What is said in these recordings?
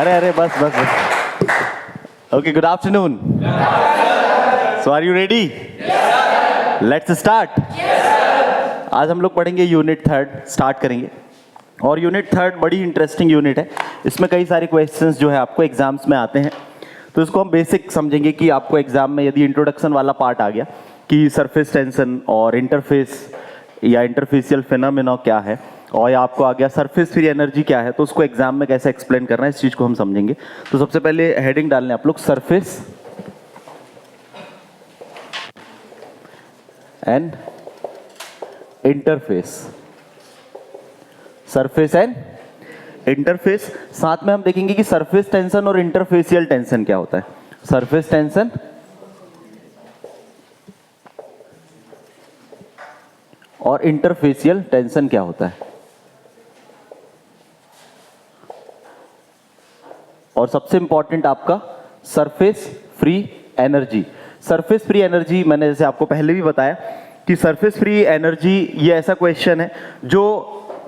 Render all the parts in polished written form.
अरे अरे बस बस बस। Okay, good afternoon. So are you ready? Let's start. आज हम लोग पढ़ेंगे यूनिट 3 स्टार्ट करेंगे। और यूनिट 3 बड़ी इंटरेस्टिंग यूनिट है। इसमें कई सारे क्वेश्चंस जो है आपको एग्जाम्स में आते हैं, तो इसको हम बेसिक समझेंगे कि आपको एग्जाम में यदि इंट्रोडक्शन वाला पार्ट आ गया कि सरफेस टेंशन और इंटरफेस या इंटरफेसियल फिनोमेना क्या है, और या आपको आ गया सरफेस फ्री एनर्जी क्या है, तो उसको एग्जाम में कैसे एक्सप्लेन करना है इस चीज़ को हम समझेंगे। तो सबसे पहले हेडिंग डालने आप लोग surface and interface. Surface and interface, साथ में हम देखेंगे कि सरफेस टेंशन और इंटरफेसियल टेंशन क्या होता है। सरफेस टेंशन और इंटरफेसियल टेंशन क्या होता है। और सबसे इंपॉर्टेंट आपका surface free energy. Surface free energy मैंने जैसे आपको पहले भी बताया कि सरफेस फ्री एनर्जी ये ऐसा क्वेश्चन है जो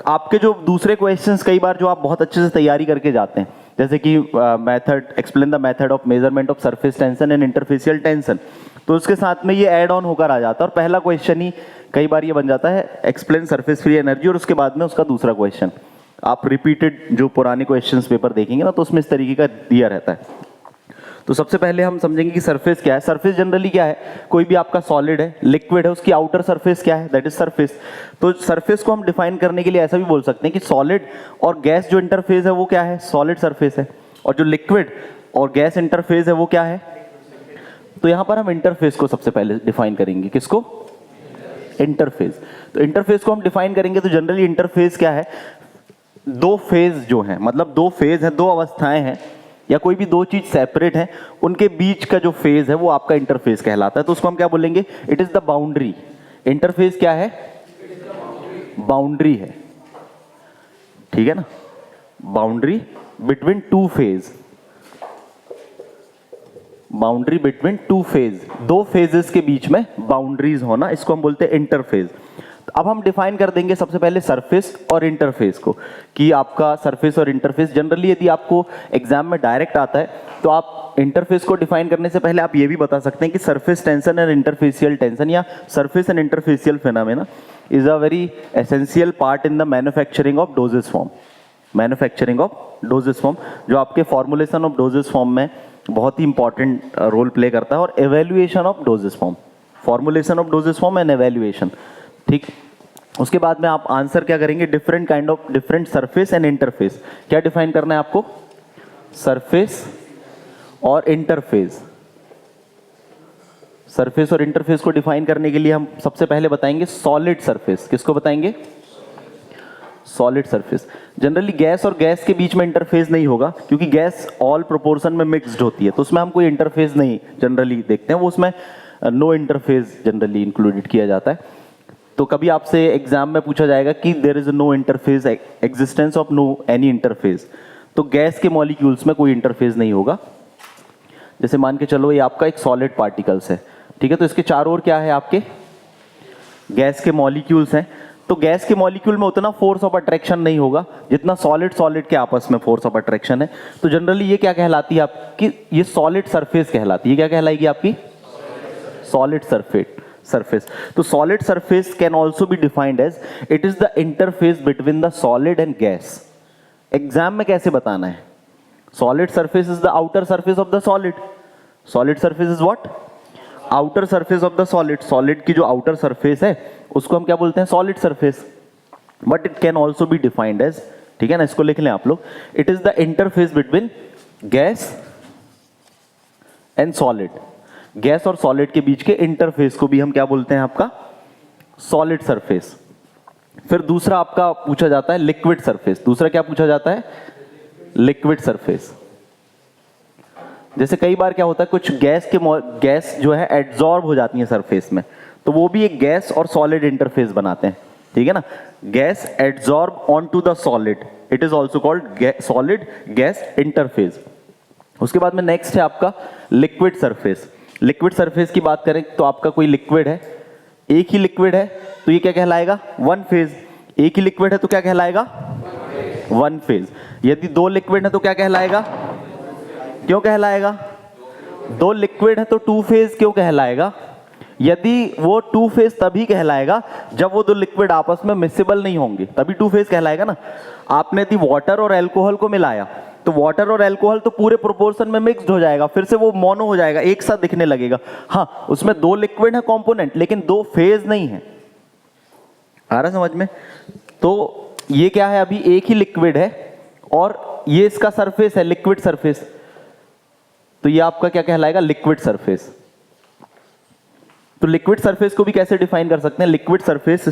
आपके जो दूसरे क्वेश्चंस कई बार जो आप बहुत अच्छे से तैयारी करके जाते हैं, जैसे कि method explain the method of measurement of surface tension and interfacial tension, तो उसके साथ में ये ऐड ऑन होकर आ जाता है। और पहला क्वेश्चन ही कई बार ये बन जाता है एक्सप्लेन सरफेस फ्री एनर्जी, और उसके बाद में उसका दूसरा क्वेश्चन। आप रिपीटेड जो पुराने क्वेश्चंस पेपर देखेंगे ना, तो उसमें इस तरीके का दिया रहता है। तो सबसे पहले हम समझेंगे कि सरफेस क्या है। सरफेस जनरली क्या है, कोई भी आपका सॉलिड है, लिक्विड है, उसकी आउटर सरफेस क्या है, दैट इज सरफेस। तो सरफेस को हम डिफाइन करने के लिए ऐसा भी बोल सकते हैं कि सॉलिड और गैस जो इंटरफेस है वो क्या है, सॉलिड सरफेस है, और जो लिक्विड और गैस इंटरफेस है वो क्या है। तो यहां पर हम इंटरफेस को सबसे पहले डिफाइन करेंगे। किसको? इंटरफेस। तो इंटरफेस को हम डिफाइन करेंगे तो जनरली इंटरफेस क्या है, दो फेज जो हैं, मतलब दो फेज है, दो अवस्थाएं हैं, या कोई भी दो चीज सेपरेट है, उनके बीच का जो फेज है वो आपका इंटरफेस कहलाता है। तो उसको हम क्या बोलेंगे, it is the boundary. Interface क्या है? बाउंड्री है, ठीक है ना, boundary between two phase. Boundary between two phase, दो फेजेस के बीच में बाउंड्रीज होना, इसको हम बोलते हैं इंटरफेज। अब हम डिफाइन कर देंगे सबसे पहले सरफेस और इंटरफेस को, कि आपका सरफेस और इंटरफेस जनरली यदि आपको एग्जाम में डायरेक्ट आता है तो आप इंटरफेस को डिफाइन करने से पहले आप ये भी बता सकते हैं कि surface tension and interfacial tension या surface and interfacial phenomena is a very essential part in the manufacturing of doses form. Manufacturing of doses form जो आपके फॉर्मुलेशन ऑफ डोजेस फॉर्म में बहुत ही इंपॉर्टेंट रोल प्ले करता है, और evaluation of doses form, formulation of doses form and evaluation, ठीक। उसके बाद में आप आंसर क्या करेंगे, different kind of different surface and interface. क्या डिफाइन करना है आपको? सरफेस और इंटरफेस। सरफेस और इंटरफेस को डिफाइन करने के लिए हम सबसे पहले बताएंगे सॉलिड सरफेस। किसको बताएंगे? Solid surface. जनरली गैस और गैस के बीच में इंटरफेस नहीं होगा, क्योंकि गैस ऑल प्रोपोर्शन में मिक्स्ड होती है, तो उसमें हम कोई इंटरफेस नहीं जनरली देखते हैं, वो उसमें नो इंटरफेस जनरली इंक्लूडेड किया जाता है। तो कभी आपसे एग्जाम में पूछा जाएगा कि there is no interface, existence of no any interface, तो गैस के मॉलिक्यूल्स में कोई इंटरफेस नहीं होगा। जैसे मान के चलो ये आपका एक सॉलिड पार्टिकल्स है, ठीक है, तो इसके चारों ओर क्या है, आपके गैस के मॉलिक्यूल्स हैं। तो गैस के मॉलिक्यूल में उतना फोर्स ऑफ अट्रैक्शन नहीं होगा जितना सॉलिड सॉलिड के आपस में फोर्स ऑफ अट्रैक्शन है। तो जनरली ये क्या कहलाती है आपकी, ये सॉलिड सरफेस कहलाती है। क्या कहलाएगी आपकी? Solid surface. तो solid surface can also be defined as it is the interface between the solid and gas. Exam में कैसे बताना है? Solid surface is the outer surface of the solid. Solid surface is what? Outer surface of the solid. Solid की जो outer surface है उसको हम क्या बोलते हैं? Solid surface. But it can also be defined as, ठीक है ना, इसको लिख लें आप लोग, it is the interface between gas and solid. Gas और सॉलिड के बीच के इंटरफेस को भी हम क्या बोलते हैं? आपका सॉलिड सरफेस। फिर दूसरा आपका पूछा जाता है लिक्विड सरफेस। दूसरा क्या पूछा जाता है? Liquid surface. जैसे कई बार क्या होता है, कुछ गैस जो है एड्सॉर्ब हो जाती है सरफेस में, तो वो भी एक गैस और सॉलिड इंटरफेस बनाते हैं, ठीक है ना। Gas adsorb on to the solid, it is also called solid gas interface. उसके बाद में नेक्स्ट है आपका लिक्विड सरफेस। लिक्विड सरफेस की बात करें तो आपका कोई लिक्विड है, एक ही लिक्विड है, तो ये क्या कहलाएगा? One phase. एक ही लिक्विड है तो क्या कहलाएगा? One phase. यदि दो लिक्विड है तो क्या कहलाएगा? क्यों कहलाएगा? दो लिक्विड है तो टू फेज क्यों कहलाएगा? यदि वो टू फेज तभी कहलाएगा जब वो दो लिक्विड आपस में मिक्सेबल नहीं होंगे, तभी टू फेज कहलाएगा ना। आपने यदि वाटर और अल्कोहल को मिलाया तो वाटर और अल्कोहल तो पूरे प्रोपोर्शन में मिक्स्ड हो जाएगा, फिर से वो मोनो हो जाएगा, एक साथ दिखने लगेगा। हाँ, उसमें दो लिक्विड है कंपोनेंट, लेकिन दो फेज नहीं है। आ रहा समझ में? तो ये क्या है, अभी एक ही लिक्विड है और ये इसका सरफेस है, लिक्विड सरफेस, तो ये आपका क्या कहलाएगा? Liquid surface. तो लिक्विड सरफेस को भी कैसे डिफाइन कर सकते हैं? लिक्विड सरफेस,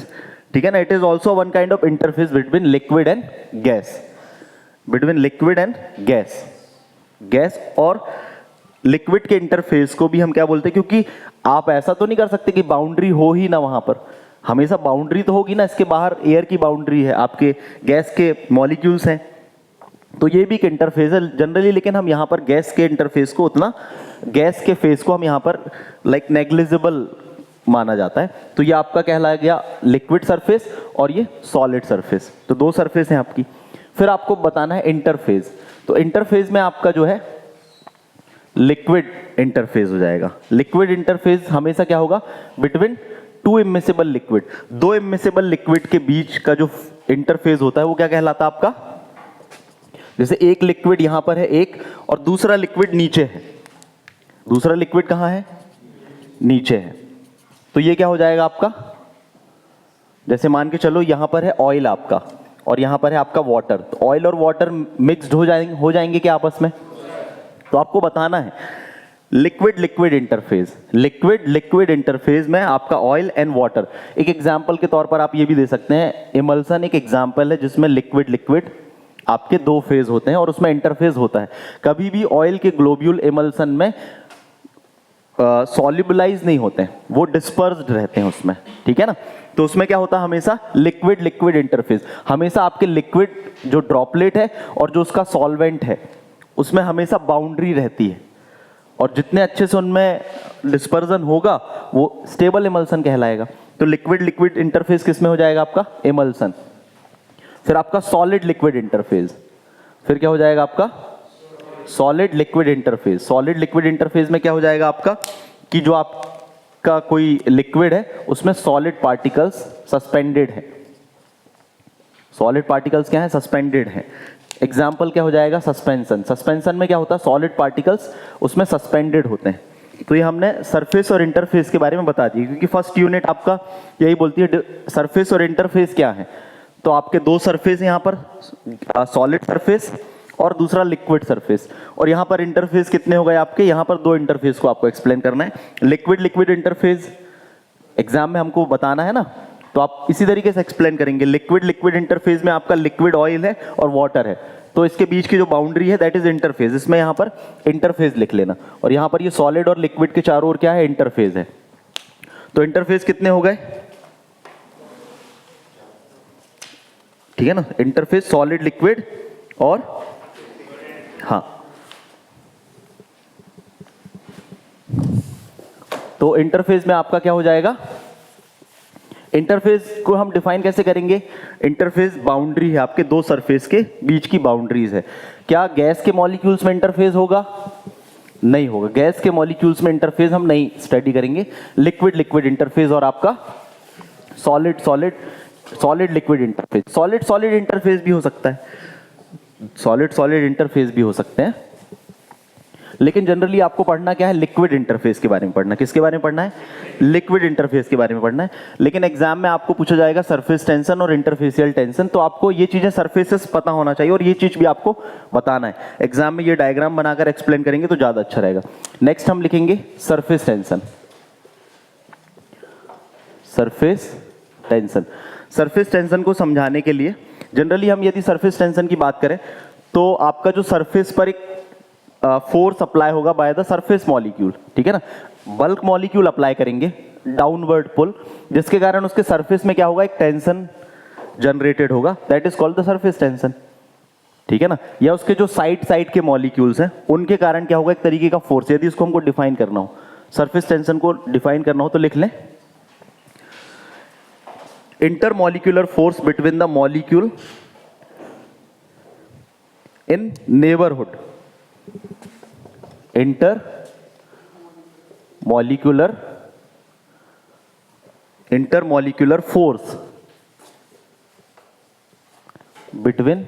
ठीक है ना, it is also one kind of interface between liquid and gas, between liquid and gas. Gas और लिक्विड के इंटरफेस को भी हम क्या बोलते हैं? क्योंकि आप ऐसा तो नहीं कर सकते कि बाउंड्री हो ही ना वहां पर, हमेशा बाउंड्री तो होगी ना, इसके बाहर एयर की बाउंड्री है, आपके गैस के मॉलिक्यूल्स हैं, तो ये भी एक इंटरफेस है जनरली। लेकिन हम यहाँ पर गैस के इंटरफेस को उतना, गैस के फेस को हम यहाँ पर लाइक नेग्लिजिबल माना जाता है। तो ये आपका कहलाया गया लिक्विड सरफेस और ये सॉलिड सरफेस, तो दो सरफेस हैं आपकी। फिर आपको बताना है इंटरफेस। तो इंटरफेस में आपका जो है लिक्विड इंटरफेस हो जाएगा। लिक्विड इंटरफेस हमेशा क्या होगा? बिटवीन टू इमिसिबल लिक्विड, दो इमिसिबल लिक्विड के बीच का जो इंटरफेस होता है वो क्या कहलाता है आपका? जैसे एक लिक्विड यहां पर है एक, और दूसरा लिक्विड नीचे है। दूसरा लिक्विड कहां है? नीचे है। तो ये क्या हो जाएगा आपका? जैसे मान के चलो यहां पर है ऑयल आपका और यहां पर है आपका वाटर, तो ऑयल और वाटर मिक्स्ड हो जाएंगे क्या आपस में? तो आपको बताना है liquid liquid interface. Liquid liquid interface में आपका ऑयल एंड वाटर, एक एग्जांपल के तौर पर आप ये भी दे सकते हैं, इमल्सन एक एग्जांपल है जिसमें लिक्विड लिक्विड आपके दो फेज होते हैं और उसमें इंटरफेस होता है। कभी भी ऑयल के ग्लोब्यूल इमल्सन में सॉल्युबलाइज नहीं होते हैं, वो डिस्पर्स्ड रहते हैं उसमें, ठीक है ना। तो उसमें क्या होता है? हमेशा लिक्विड लिक्विड इंटरफेस, हमेशा आपके लिक्विड जो ड्रॉपलेट है और जो उसका सॉल्वेंट है उसमें हमेशा बाउंड्री रहती है, और जितने अच्छे से उनमें डिस्पर्जन होगा वो स्टेबल इमल्सन कहलाएगा। तो लिक्विड लिक्विड इंटरफेस किस में हो जाएगा आपका? इमल्सन। फिर आपका सॉलिड लिक्विड इंटरफेस, फिर क्या हो जाएगा आपका? Solid liquid interface. Solid liquid interface में क्या हो जाएगा आपका? कि जो आपका कोई लिक्विड है उसमें सॉलिड पार्टिकल्स सस्पेंडेड है। सॉलिड पार्टिकल्स क्या है? सस्पेंडेड है। एग्जाम्पल क्या हो जाएगा? सस्पेंशन। सस्पेंशन में क्या होता है? सॉलिड पार्टिकल्स उसमें सस्पेंडेड होते हैं। तो ये हमने सरफेस और इंटरफेस के बारे में बता दिया, क्योंकि फर्स्ट यूनिट आपका यही बोलती है सरफेस और इंटरफेस क्या है। तो आपके दो सरफेस यहाँ पर, सॉलिड सरफेस और दूसरा लिक्विड सरफेस, और यहाँ पर इंटरफेस कितने हो गए आपके? यहाँ पर दो इंटरफेस को आपको एक्सप्लेन करना है। लिक्विड लिक्विड इंटरफेस एग्जाम में हमको बताना है ना, तो आप इसी तरीके से एक्सप्लेन करेंगे। लिक्विड लिक्विड इंटरफेस में आपका लिक्विड ऑयल है और वाटर है, तो इसके बीच की जो बाउंड्री है दैट इज इंटरफेस, इसमें यहाँ पर इंटरफेस लिख लेना। और यहाँ पर ये सॉलिड और लिक्विड के चारों ओर क्या है? इंटरफेस है। तो इंटरफेस कितने हो गए? ठीक है ना, इंटरफेस सॉलिड लिक्विड और हाँ, तो इंटरफेस में आपका क्या हो जाएगा? इंटरफेस को हम डिफाइन कैसे करेंगे? इंटरफेस बाउंड्री है, आपके दो सरफेस के बीच की बाउंड्रीज है। क्या गैस के मॉलिक्यूल्स में इंटरफेस होगा? नहीं होगा। गैस के मॉलिक्यूल्स में इंटरफेस हम नहीं स्टडी करेंगे। लिक्विड लिक्विड इंटरफेस और आपका solid solid solid liquid interface. Solid solid interface भी हो सकता है, सॉलिड सॉलिड इंटरफेस भी हो सकते हैं, लेकिन जनरली आपको पढ़ना क्या है? लिक्विड इंटरफेस के बारे में पढ़ना। किसके बारे में पढ़ना है? लिक्विड इंटरफेस के बारे में पढ़ना है। लेकिन एग्जाम में आपको पूछा जाएगा सरफेस टेंशन और इंटरफेसियल टेंशन, तो आपको ये चीजें सरफेसेस पता होना चाहिए और ये चीज भी आपको बताना है। एग्जाम में ये डायग्राम बनाकर एक्सप्लेन करेंगे तो ज्यादा अच्छा रहेगा। नेक्स्ट हम लिखेंगे surface tension. Surface tension, surface tension को समझाने के लिए जनरली हम यदि सरफेस टेंशन की बात करें तो आपका जो सरफेस पर एक फोर्स अप्लाई होगा बाय द सरफेस मॉलिक्यूल, ठीक है ना। बल्क मॉलिक्यूल अप्लाई करेंगे, डाउनवर्ड पुल, जिसके कारण उसके सरफेस में क्या होगा? एक टेंशन जनरेटेड होगा, that is called the surface tension, ठीक है ना। या उसके जो साइड साइड के मॉलिक्यूल्स हैं उनके कारण क्या होगा? एक तरीके का फोर्स। यदि इसको हमको डिफाइन करना हो, सरफेस टेंशन को डिफाइन करना हो तो लिख लें intermolecular force between the molecule in neighbourhood intermolecular force between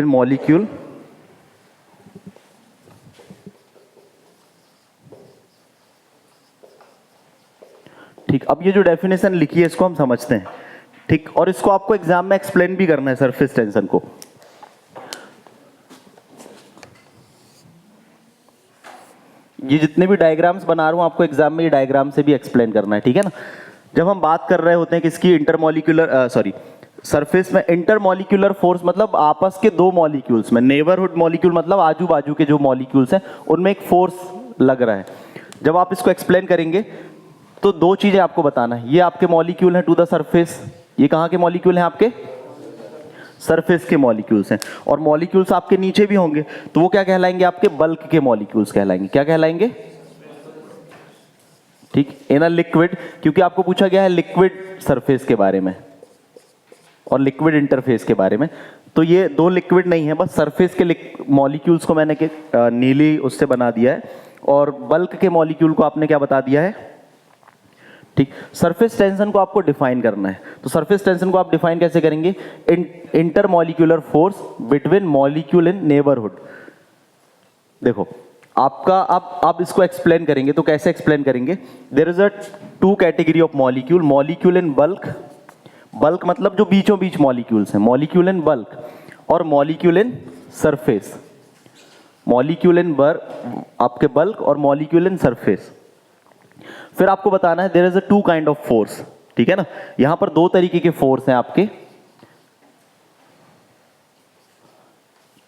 molecule ठीक। अब ये जो डेफिनेशन लिखी है इसको हम समझते हैं, ठीक, और इसको आपको एग्जाम में एक्सप्लेन भी करना है सरफेस टेंशन को। ये जितने भी डायग्राम्स बना रहा हूं आपको एग्जाम में ये डायग्राम से भी एक्सप्लेन करना है, ठीक है ना। जब हम बात कर रहे होते हैं किसकी, इंटरमॉलिक्यूलर सरफेस में इंटरमॉलिक्यूलर फोर्स मतलब आपस के दो मॉलिक्यूल्स में, नेबरहुड मॉलिक्यूल मतलब आजू बाजू के जो मॉलिक्यूल्स हैं उनमें एक फोर्स लग रहा है। जब आप इसको एक्सप्लेन करेंगे तो दो चीजें आपको बताना है। ये आपके मॉलिक्यूल हैं टू द सरफेस, ये कहां के मॉलिक्यूल हैं, आपके सरफेस के मॉलिक्यूल्स हैं, और मॉलिक्यूल्स आपके नीचे भी होंगे तो वो क्या कहलाएंगे, आपके बल्क के मॉलिक्यूल्स कहलाएंगे। क्या कहलाएंगे, ठीक, इन अ लिक्विड, क्योंकि आपको पूछा गया है लिक्विड सरफेस के बारे में और लिक्विड इंटरफेस के बारे में। तो ये दो लिक्विड नहीं है, बस सरफेस के मॉलिक्यूल्स को मैंने नीली उससे बना दिया है, और बल्क के मॉलिक्यूल को आपने क्या बता दिया है, ठीक। सरफेस टेंशन को आपको डिफाइन करना है, तो सरफेस टेंशन को आप डिफाइन कैसे करेंगे, इंटरमॉलिक्यूलर फोर्स बिटवीन मॉलिक्यूल इन नेबरहुड। देखो आपका आप इसको एक्सप्लेन करेंगे तो कैसे एक्सप्लेन करेंगे, there is a two category of molecule, molecule in bulk, bulk मतलब जो बीचों बीच मॉलिक्यूल्स हैं, मॉलिक्यूल इन बल्क, और molecule in surface, molecule in आपके बल्क और मॉलिक्यूल इन सरफेस। फिर आपको बताना है there is a two kind of force, ठीक है ना। यहां पर दो तरीके के फोर्स हैं आपके,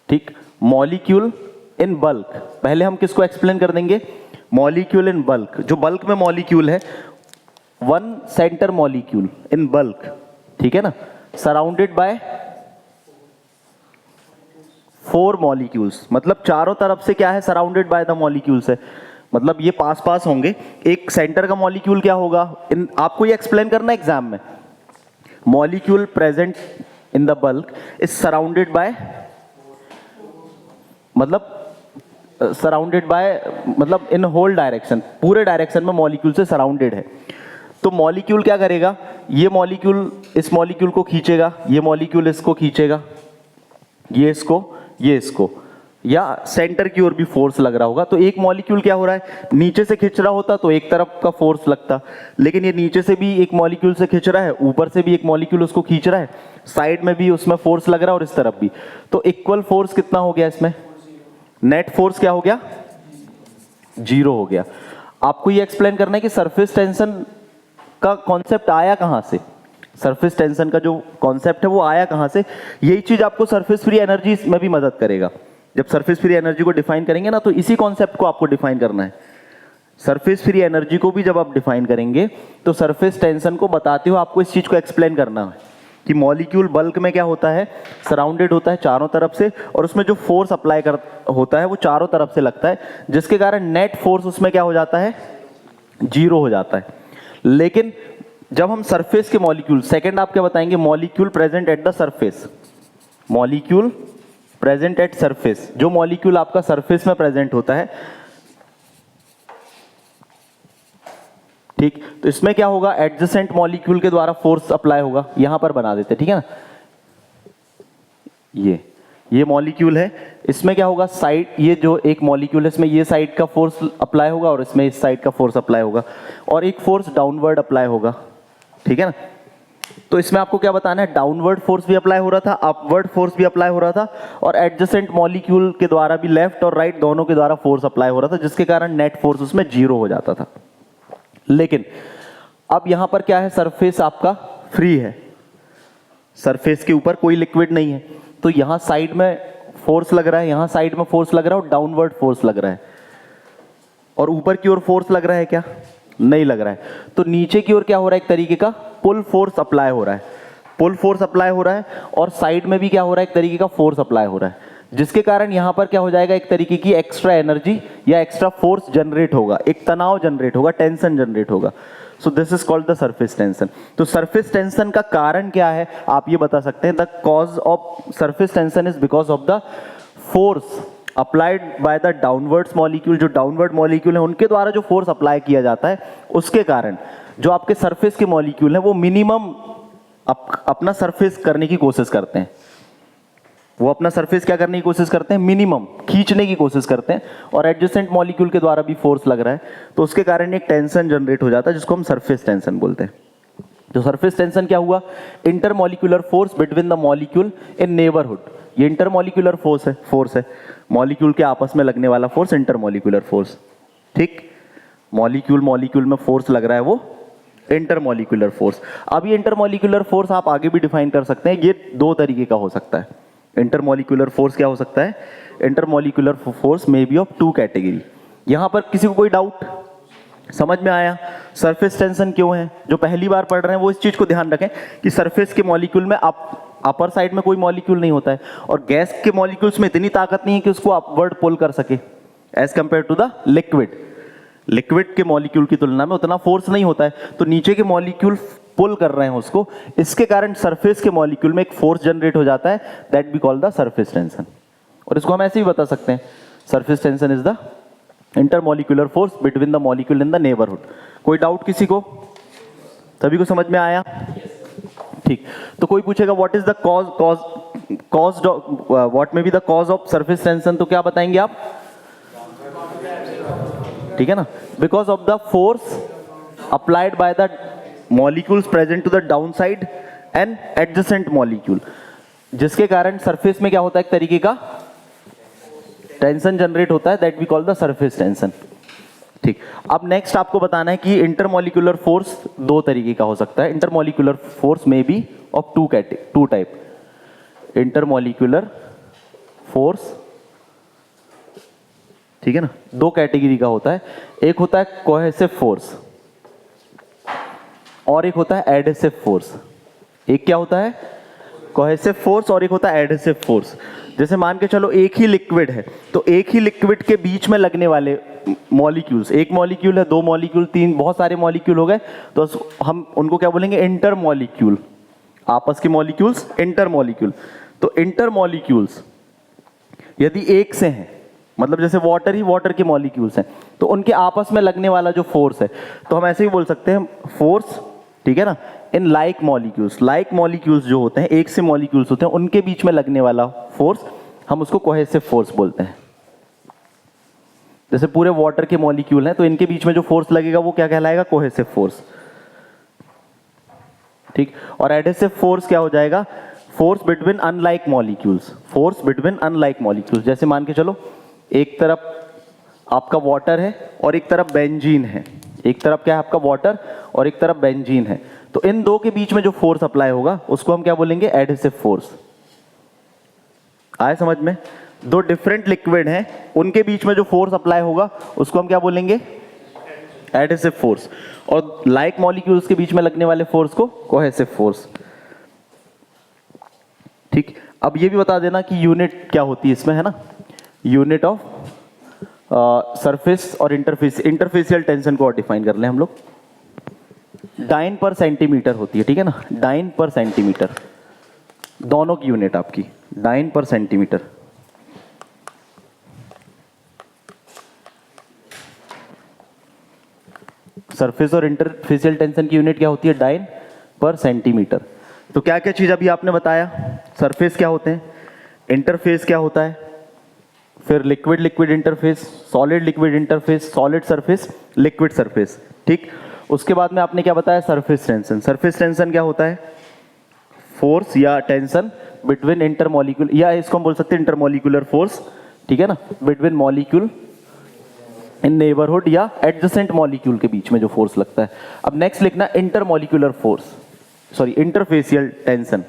ठीक, मॉलिक्यूल इन बल्क। पहले हम किसको एक्सप्लेन कर देंगे, मॉलिक्यूल इन बल्क, जो बल्क में मॉलिक्यूल है, one centre molecule in bulk, ठीक है ना, सराउंडेड बाय फोर मॉलिक्यूल्स, मतलब चारों तरफ से क्या है, सराउंडेड बाय द मॉलिक्यूल्स है, मतलब ये पास पास होंगे। एक सेंटर का मॉलिक्यूल क्या होगा, आपको ये एक्सप्लेन करना है एग्जाम में, molecule present in the bulk is surrounded by, मतलब सराउंडेड बाय मतलब इन होल डायरेक्शन, पूरे डायरेक्शन में मॉलिक्यूल से सराउंडेड है। तो मॉलिक्यूल क्या करेगा, ये मॉलिक्यूल इस मॉलिक्यूल को खींचेगा, ये मॉलिक्यूल इसको खींचेगा, ये इसको, ये इसको, या सेंटर की ओर भी फोर्स लग रहा होगा। तो एक मॉलिक्यूल क्या हो रहा है, नीचे से खींच रहा होता तो एक तरफ का फोर्स लगता, लेकिन ये नीचे से भी एक मॉलिक्यूल से खींच रहा है, ऊपर से भी एक मॉलिक्यूल उसको खींच रहा है, साइड में भी उसमें फोर्स लग रहा है और इस तरफ भी। तो इक्वल फोर्स कितना हो गया इसमें, नेट फोर्स क्या हो गया, जीरो हो गया। आपको ये एक्सप्लेन करना है कि सरफेस टेंशन का कॉन्सेप्ट आया कहां से, सरफेस टेंशन का जो कॉन्सेप्ट है वो आया कहां से। यही चीज आपको सरफेस फ्री एनर्जी में भी मदद करेगा। जब सरफेस फ्री एनर्जी को डिफाइन करेंगे ना, तो इसी कॉन्सेप्ट को आपको डिफाइन करना है। सरफेस फ्री एनर्जी को भी जब आप डिफाइन करेंगे तो सरफेस टेंशन को बताते हो आपको इस चीज को एक्सप्लेन करना है कि मॉलिक्यूल बल्क में क्या होता है, सराउंडेड होता है चारों तरफ से, और उसमें जो फोर्स अप्लाई होता है वो चारों तरफ से लगता है, जिसके कारण नेट फोर्स उसमें क्या हो जाता है, जीरो हो जाता है। लेकिन जब हम सरफेस के मॉलिक्यूल, सेकंड आप क्या बताएंगे, molecule present at the surface, molecule present at surface, जो मॉलिक्यूल आपका सरफेस में प्रेजेंट होता है, ठीक, तो इसमें क्या होगा, एडजेसेंट मॉलिक्यूल के द्वारा फोर्स अप्लाई होगा, यहां पर बना देते, ठीक है ना। ये मॉलिक्यूल है, इसमें क्या होगा, साइड, ये जो एक मॉलिक्यूल है इसमें ये साइड का फोर्स अप्लाई होगा और इसमें इस साइड का फोर्स अप्लाई होगा, और एक फोर्स डाउनवर्ड अप्लाई होगा, ठीक है ना। तो इसमें आपको क्या बताना है, डाउनवर्ड फोर्स भी अप्लाई हो रहा था, अपवर्ड फोर्स भी अप्लाई हो रहा था, और एडजेसेंट मॉलिक्यूल के द्वारा भी लेफ्ट और राइट दोनों के द्वारा फोर्स अप्लाई हो रहा था, जिसके कारण नेट फोर्स उसमें जीरो हो जाता था। लेकिन अब यहां पर क्या है, सरफेस आपका फ्री है, सरफेस के ऊपर कोई लिक्विड नहीं है, तो यहां साइड में फोर्स लग रहा है, यहां साइड में फोर्स लग रहा है और डाउनवर्ड फोर्स लग रहा है, और ऊपर की ओर फोर्स लग रहा है क्या, नहीं लग रहा है। तो नीचे की ओर क्या हो रहा है, एक तरीके का पुल फोर्स अप्लाई हो रहा है, पुल फोर्स अप्लाई हो रहा है, और साइड में भी क्या हो रहा है, एक तरीके का फोर्स अप्लाई हो रहा है, जिसके कारण यहां पर क्या हो जाएगा, एक तरीके की एक्स्ट्रा एनर्जी या एक्स्ट्रा फोर्स जनरेट होगा, एक तनाव जनरेट होगा, टेंशन जनरेट होगा। So this is called the surface tension. तो सरफेस टेंशन का कारण क्या है आप ये बता सकते हैं? The cause of surface tension is because of the force applied by the downwards molecule. जो डाउनवर्ड मॉलिक्यूल है उनके द्वारा जो फोर्स अप्लाई किया जाता है उसके कारण जो आपके सरफेस के मॉलिक्यूल हैं वो मिनिमम अपना सरफेस करने की कोशिश करते हैं। वो अपना सरफेस क्या करने की कोशिश करते हैं? मिनिमम खींचने की कोशिश करते हैं, और एडजेसेंट मॉलिक्यूल के द्वारा भी फोर्स लग रहा है तो उसके कारण एक टेंशन जनरेट हो जाता है जिसको हम सरफेस टेंशन बोलते हैं। तो सरफेस टेंशन क्या हुआ? Intermolecular force between the molecule in neighbourhood. ये इंटरमॉलिक्यूलर फोर्स है मॉलिक्यूल के आपस में लगने वाला फोर्स, इंटरमॉलिक्यूलर फोर्स। ठीक, मॉलिक्यूल में फोर्स लग रहा है वो इंटरमॉलिक्यूलर फोर्स। अब ये इंटरमॉलिक्यूलर फोर्स आप आगे भी डिफाइन कर सकते हैं, ये दो तरीके का हो सकता है। इंटरमॉलिक्यूलर फोर्स क्या हो सकता है? Intermolecular force may be of two category. यहां पर किसी को कोई डाउट समझ में आया? सरफेस टेंशन क्यों है? जो पहली बार पढ़ रहे हैं वो इस चीज को ध्यान रखें कि सरफेस के मॉलिक्यूल में अपर साइड में कोई मॉलिक्यूल नहीं होता है, और गैस के मॉलिक्यूल्स में इतनी ताकत नहीं है कि उसको अपवर्ड पुल कर सके as compare to the liquid के मॉलिक्यूल की तुलना में उतना फोर्स नहीं होता है, तो नीचे के मॉलिक्यूल पुल कर रहे हैं उसको, इसके कारण सरफेस के मॉलिक्यूल में एक फोर्स जनरेट हो जाता है, that we call the surface tension. और इसको हम ऐसे ही बता सकते हैं, surface tension is the intermolecular force between the molecule in the neighbourhood. कोई डाउट किसी को? सभी को समझ में आया? ठीक, तो कोई पूछेगा what is the cause what may be the cause of surface tension, तो क्या बताएंगे आप? ठीक है ना, because of the force applied by the molecules present to the down side and adjacent molecule, जिसके कारण सरफेस में क्या होता है? एक तरीके का टेंशन जनरेट होता है, that we call the surface tension. ठीक, अब नेक्स्ट आपको बताना है कि इंटरमॉलिक्यूलर फोर्स दो तरीके का हो सकता है। Intermolecular force may be of two type. Intermolecular force, ठीक है ना, दो कैटेगरी का होता है। एक होता है कोहेसिव फोर्स और एक होता है एडहेसिव फोर्स। एक क्या होता है? कोहेसिव फोर्स, और एक होता है एडहेसिव फोर्स। जैसे मान के चलो एक ही लिक्विड है, तो एक ही लिक्विड के बीच में लगने वाले मॉलिक्यूल्स, एक मॉलिक्यूल है, दो मॉलिक्यूल, तीन, बहुत सारे मॉलिक्यूल हो गए, तो हम उनको क्या बोलेंगे? Inter molecule. आपस के मॉलिक्यूल्स इंटर मॉलिक्यूल। तो इंटर मॉलिक्यूल्स यदि एक से हैं, मतलब जैसे वाटर के मॉलिक्यूल्स हैं, तो उनके आपस में लगने वाला जो फोर्स है, तो हम ऐसे ही बोल सकते हैं फोर्स, ठीक है ना, इन लाइक मॉलिक्यूल्स जो होते हैं, एक से मॉलिक्यूल्स होते हैं, उनके बीच में लगने वाला फोर्स हम उसको कोहेसिव फोर्स बोलते हैं। जैसे पूरे वाटर के मॉलिक्यूल हैं, तो इनके बीच में जो फोर्स लगेगा वो क्या कहलाएगा? Cohesive force. ठीक, और एडहेसिव फोर्स क्या हो जाएगा? Force between unlike molecules. जैसे मान के चलो एक तरफ आपका वाटर है और एक तरफ बेंजीन है। एक तरफ क्या है आपका? वाटर, और एक तरफ बेंजीन है। तो इन दो के बीच में जो फोर्स अप्लाई होगा उसको हम क्या बोलेंगे? Adhesive force. आए समझ में? दो डिफरेंट लिक्विड हैं, उनके बीच में जो फोर्स अप्लाई होगा उसको हम क्या बोलेंगे? Adhesive force. और लाइक मॉलिक्यूल्स के बीच में लगने वाले फोर्स को कोहेसिव फोर्स। ठीक, अब ये भी बता देना कि यूनिट क्या होती है इसमें, है ना? यूनिट ऑफ सरफेस और इंटरफेसियल टेंशन को डिफाइन कर लें हम लोग। डाइन पर सेंटीमीटर होती है, ठीक है ना? डाइन पर सेंटीमीटर, दोनों की यूनिट आपकी डाइन पर सेंटीमीटर। सरफेस और इंटरफेसियल टेंशन की यूनिट क्या होती है? Dine per centimetre. तो क्या क्या चीज अभी आपने बताया? सरफेस क्या होते हैं, इंटरफेस क्या होता है, फिर liquid interface, solid liquid interface, solid surface, liquid surface. ठीक, उसके बाद में आपने क्या बताया? Surface tension. सरफेस टेंशन क्या होता है? फोर्स या टेंशन बिटवीन इंटरमॉलिक्यूल, या इसको हम बोल सकते हैं इंटरमॉलिक्यूलर फोर्स, ठीक है ना, बिटवीन मॉलिक्यूल इन नेबरहुड या एडजेसेंट मॉलिक्यूल के बीच में जो फोर्स लगता है। अब नेक्स्ट लिखना intermolecular force, sorry interfacial tension.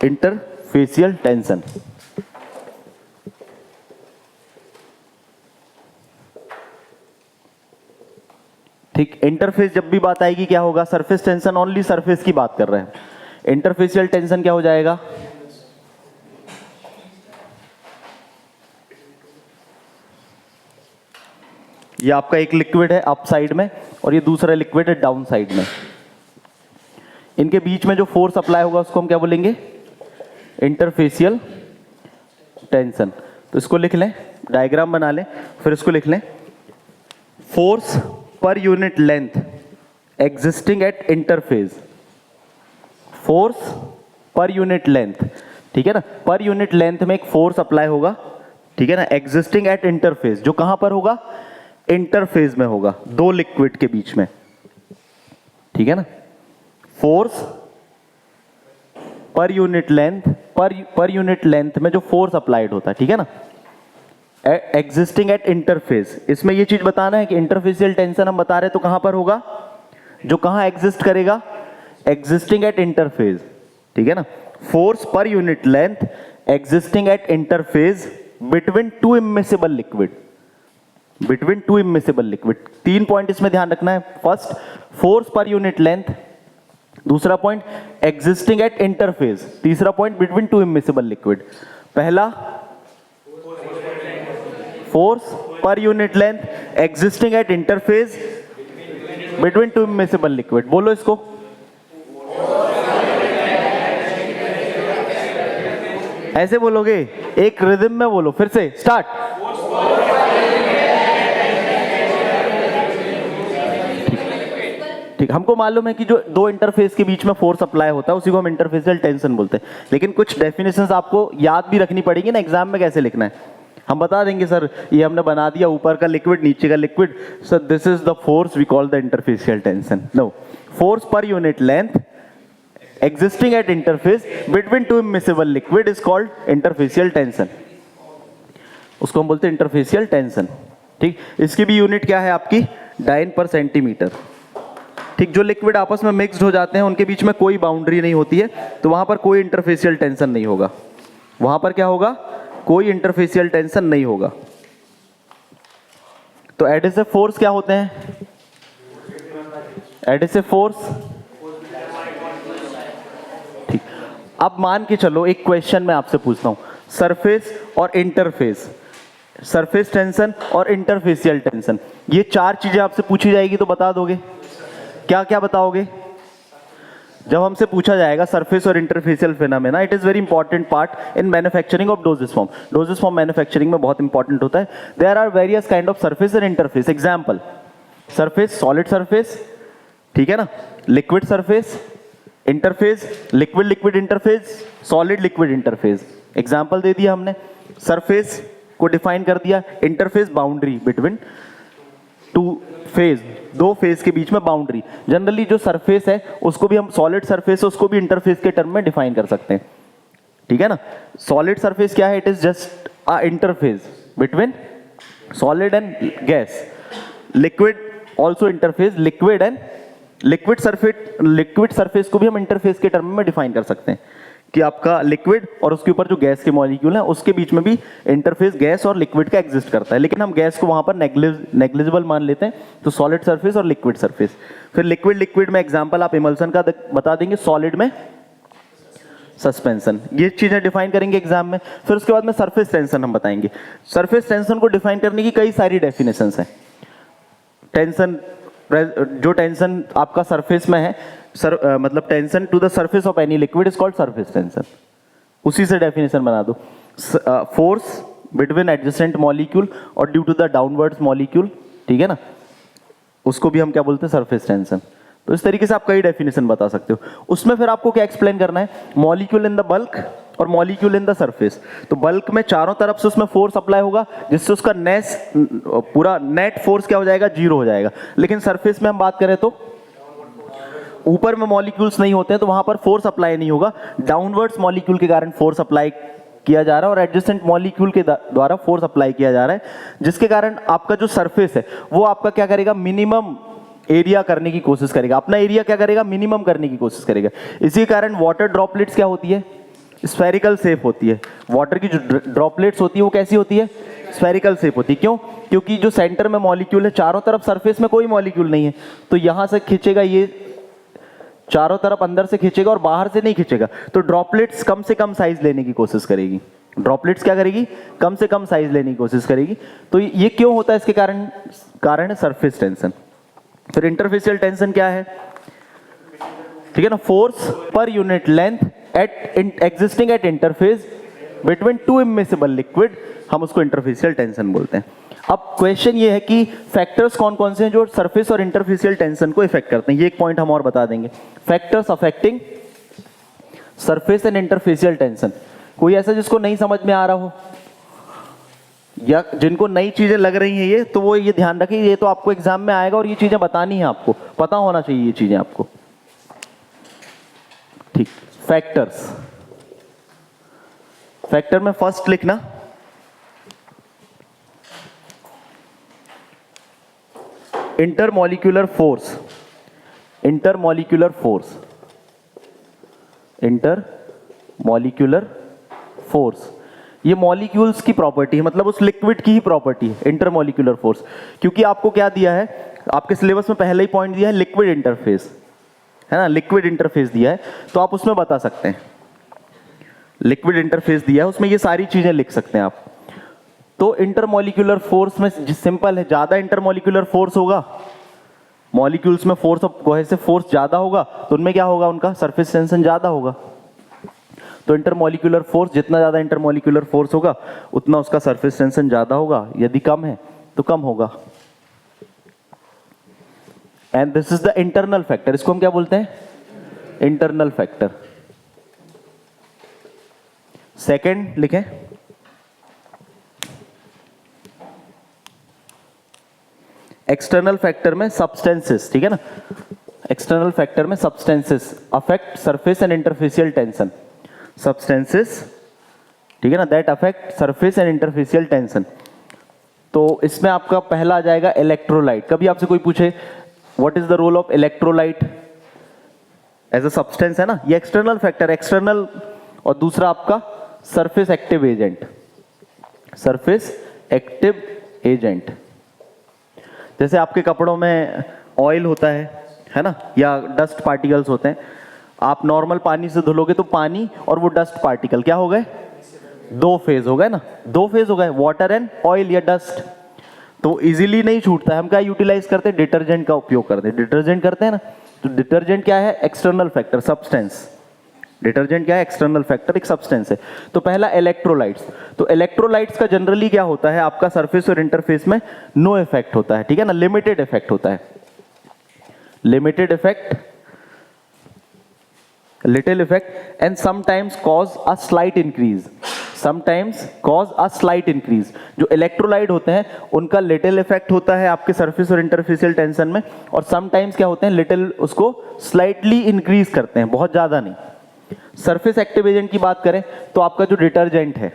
Interfacial tension, ठीक। इंटरफेस जब भी बात आएगी क्या होगा? सरफेस टेंशन ओनली सरफेस की बात कर रहे हैं। इंटरफेसियल टेंशन क्या हो जाएगा? ये आपका एक लिक्विड है अप साइड में, और ये दूसरा लिक्विड है डाउन साइड में। इनके बीच में जो फोर्स अप्लाई होगा उसको हम क्या बोलेंगे? Interfacial tension. तो इसको लिख लें, डायग्राम बना लें, फिर इसको लिख लें, force per unit length existing at interface, force per unit length, ठीक है ना, पर यूनिट लेंथ में एक फोर्स अप्लाई होगा, ठीक है ना, एग्जिस्टिंग एट इंटरफेज, जो कहां पर होगा? इंटरफेज में होगा, दो लिक्विड के बीच में, ठीक है ना। फोर्स पर यूनिट लेंथ, पर यूनिट लेंथ में जो फोर्स अप्लाइड होता है, ठीक है ना, एग्जिस्टिंग एट इंटरफेस। इसमें ये चीज बताना है कि इंटरफेसियल टेंशन हम बता रहे तो कहां पर होगा? जो कहां एग्जिस्ट करेगा? एग्जिस्टिंग एट इंटरफेस, ठीक है ना। Force per unit length existing at interface between two immiscible liquid, between two immiscible liquid. 3 point इसमें ध्यान रखना है। First, force per unit length, दूसरा पॉइंट एग्जिस्टिंग एट इंटरफेस, तीसरा point between two immiscible liquid. पहला, force per unit length existing at interface between two immiscible liquid. बोलो इसको, ऐसे बोलोगे, एक रिदम में बोलो, फिर से स्टार्ट। ठीक, हमको मालूम है कि जो दो इंटरफेस के बीच में फोर्स अप्लाई होता है उसी को हम इंटरफेसियल टेंशन बोलते हैं, लेकिन कुछ डेफिनेशंस आपको याद भी रखनी पड़ेगी ना, एग्जाम में कैसे लिखना है। हम बता देंगे सर ये हमने बना दिया, ऊपर का लिक्विड नीचे का liquid, sir this is the force we call the interfacial tension. No, force per unit length existing at interface between two immiscible liquid is called interfacial tension, उसको हम बोलते हैं इंटरफेसियल टेंशन। ठीक, इसकी भी यूनिट क्या है आपकी? Dine per centimetre. ठीक, जो लिक्विड आपस में मिक्स्ड हो जाते हैं उनके बीच में कोई बाउंड्री नहीं होती है, तो वहां पर कोई इंटरफेसियल टेंशन नहीं होगा। वहां पर क्या होगा? कोई इंटरफेसियल टेंशन नहीं होगा। तो एडिसिव फोर्स क्या होते हैं? एडिसिव फोर्स, अब मान के चलो एक क्वेश्चन मैं आपसे पूछता हूं, सरफेस और इंटरफेस, सरफेस टेंशन और इंटरफेसियल टेंशन, ये 4 चीजें आपसे पूछी जाएगी तो बता दोगे? क्या क्या बताओगे? जब हमसे पूछा जाएगा सरफेस और interfacial phenomena, it is very important part in manufacturing of dosage form. Dosage form manufacturing में बहुत इंपॉर्टेंट होता है। There are various kind of surface and interface. Example, surface, solid surface, ठीक है ना, liquid surface, interface, liquid liquid interface, solid liquid interface. Example दे दिया हमने, सरफेस को डिफाइन कर दिया, interface boundary between two phase, दो फेज के बीच में बाउंड्री। जनरली जो सरफेस है उसको भी हम, सॉलिड सरफेस है उसको भी इंटरफेस के टर्म में डिफाइन कर सकते हैं, ठीक है ना। सॉलिड सरफेस क्या है? It is just a interface between solid and gas. Liquid also interface, liquid and liquid surface, liquid surface को भी हम इंटरफेस के टर्म में डिफाइन कर सकते हैं कि आपका लिक्विड और उसके ऊपर जो गैस के मॉलिक्यूल है उसके बीच में भी इंटरफेस गैस और लिक्विड का एग्जिस्ट करता है, लेकिन हम गैस को वहां पर नेग्लिजिबल मान लेते हैं। तो सॉलिड सरफेस और लिक्विड सरफेस। फिर लिक्विड लिक्विड में एग्जांपल आप इमल्सन का बता देंगे, सॉलिड में सस्पेंशन, ये चीजें डिफाइन करेंगे एग्जाम में। फिर उसके बाद में सरफेस टेंशन हम बताएंगे। सरफेस टेंशन को डिफाइन करने की कई सारी डेफिनेशंस हैं। टेंशन, जो टेंशन आपका सरफेस में है, मतलब tension to the surface of any liquid is called surface tension. उसी से डेफिनेशन बना दो। फोर्स बिटवीन एडजेसेंट मॉलिक्यूल और due to the downwards molecule, ठीक है ना, उसको भी हम क्या बोलते हैं? Surface tension. तो इस तरीके से आप कई डेफिनेशन बता सकते हो। उसमें फिर आपको क्या एक्सप्लेन करना है? मॉलिक्यूल इन द बल्क और मॉलिक्यूल इन द सरफेस। तो बल्क में चारों तरफ से उसमें फोर्स अप्लाई होगा जिससे उसका पूरा नेट फोर्स क्या हो जाएगा? 0 हो जाएगा। लेकिन सरफेस में हम बात करें तो ऊपर में मॉलिक्यूल्स नहीं होते हैं तो वहां पर फोर्स अप्लाई नहीं होगा, डाउनवर्ड्स मॉलिक्यूल के कारण फोर्स अप्लाई किया जा रहा है और एडजेसेंट मॉलिक्यूल के द्वारा फोर्स अप्लाई किया जा रहा है, जिसके कारण आपका जो सरफेस है वो आपका क्या करेगा? मिनिमम एरिया करने की कोशिश करेगा, अपना एरिया क्या करेगा? मिनिमम करने की कोशिश करेगा। इसी कारण वाटर ड्रॉपलेट्स क्या होती है? स्फेरिकल शेप होती है। वाटर की जो ड्रॉपलेट्स होती है वो कैसी होती है? स्फेरिकल शेप होती है। क्यों? क्योंकि जो सेंटर में मॉलिक्यूल है, चारों तरफ सरफेस में कोई मॉलिक्यूल नहीं है, तो यहां से खींचेगा, ये चारों तरफ अंदर से खींचेगा और बाहर से नहीं खींचेगा, तो ड्रॉपलेट्स कम से कम साइज लेने की कोशिश करेगी। ड्रॉपलेट्स क्या करेगी? कम से कम साइज लेने की कोशिश करेगी। तो ये क्यों होता है? इसके कारण है सरफेस टेंशन। फिर इंटरफेसियल टेंशन क्या है, ठीक है ना, force per unit length at existing at interface between two immiscible liquid, हम उसको इंटरफेसियल टेंशन बोलते हैं। अब क्वेश्चन ये है कि फैक्टर्स कौन कौन से हैं जो सरफेस और इंटरफेसियल टेंशन को इफेक्ट करते हैं, ये एक पॉइंट हम और बता देंगे। Factors affecting surface and interfacial tension, कोई ऐसा जिसको नहीं समझ में आ रहा हो या जिनको नई चीजें लग रही हैं ये, तो वो ये ध्यान रखें, ये तो आपको एग्जाम में आएगा और ये चीजें बतानी है, आपको पता होना चाहिए ये चीजें आपको, ठीक। फैक्टर्स, फैक्टर में फर्स्ट लिखना intermolecular force, intermolecular force, intermolecular force, ये मॉलिक्यूल्स की प्रॉपर्टी है, मतलब उस लिक्विड की ही प्रॉपर्टी है इंटरमॉलिक्यूलर फोर्स। क्योंकि आपको क्या दिया है, आपके सिलेबस में पहले ही पॉइंट दिया है लिक्विड इंटरफेस, है ना, लिक्विड इंटरफेस दिया है, तो आप उसमें बता सकते हैं, लिक्विड इंटरफेस दिया है उसमें ये सारी चीजें लिख सकते हैं आप। तो इंटरमॉलिक्यूलर फोर्स में सिंपल है, ज्यादा इंटरमॉलिक्यूलर फोर्स होगा, मॉलिक्यूल्स में फोर्स ऑफ कोहेसिव फोर्स ज्यादा होगा, तो उनमें क्या होगा, उनका सरफेस टेंशन ज्यादा होगा। तो इंटरमॉलिक्यूलर फोर्स, जितना ज्यादा इंटरमॉलिक्यूलर फोर्स होगा उतना उसका सरफेस टेंशन ज्यादा होगा, यदि कम है तो कम होगा। And this is the internal factor, इसको हम क्या बोलते हैं, इंटरनल फैक्टर। सेकंड लिखें एक्सटर्नल फैक्टर में सब्सटेंसेस, ठीक है ना, एक्सटर्नल फैक्टर में substances affect surface and interfacial tension, substances, ठीक है ना, that affect surface and interfacial tension. तो इसमें आपका पहला आ जाएगा इलेक्ट्रोलाइट। कभी आपसे कोई पूछे what is the role of electrolyte as a substance, है ना, ये एक्सटर्नल फैक्टर, एक्सटर्नल, और दूसरा आपका surface active agent, surface active agent. जैसे आपके कपड़ों में ऑयल होता है ना, या डस्ट पार्टिकल्स होते हैं, आप नॉर्मल पानी से धुलोगे तो पानी और वो डस्ट पार्टिकल क्या हो गए, दो फेज हो गए ना, दो फेज हो गए, वाटर एंड ऑयल या डस्ट, तो इजीली नहीं छूटता है। हम क्या यूटिलाइज करते हैं, डिटर्जेंट का उपयोग करते हैं, डिटर्जेंट करते हैं ना, तो डिटर्जेंट क्या है, एक्सटर्नल फैक्टर, सब्सटेंस, डिटर्जेंट क्या है, एक्सटर्नल फैक्टर, एक सब्सटेंस है। तो पहला इलेक्ट्रोलाइट्स, तो इलेक्ट्रोलाइट्स का जनरली क्या होता है, आपका सरफेस और इंटरफेस में नो इफेक्ट होता है, ठीक है ना, लिमिटेड इफेक्ट होता है, limited effect, little effect, and sometimes cause a slight increase, sometimes cause a slight increase. जो इलेक्ट्रोलाइट होते हैं उनका लिटिल इफेक्ट होता है आपके सरफेस और इंटरफेसियल टेंशन में, और समटाइम्स क्या होते हैं, लिटिल उसको स्लाइटली इंक्रीज करते हैं, बहुत ज्यादा नहीं। सरफेस एक्टिव एजेंट की बात करें तो आपका जो डिटर्जेंट है,